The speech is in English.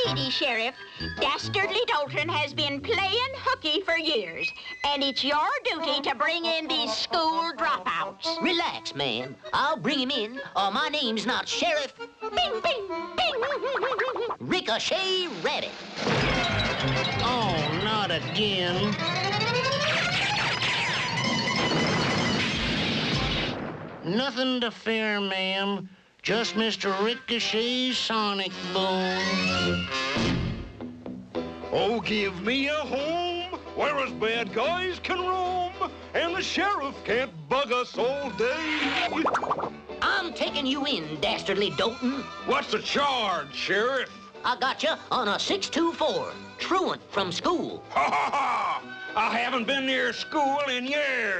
Indeedy, Sheriff. Dastardly Dalton has been playing hooky for years, and it's your duty to bring in these school dropouts. Relax, ma'am. I'll bring him in, or my name's not Sheriff. Bing, bing, bing. Ricochet Rabbit. Oh, not again. Nothing to fear, ma'am. Just Mr. Ricochet's sonic boom. Oh, give me a home where us bad guys can roam, and the sheriff can't bug us all day. I'm taking you in, Dastardly Dalton. What's the charge, Sheriff? I got you on a 624, truant from school. Ha ha ha! I haven't been near school in years.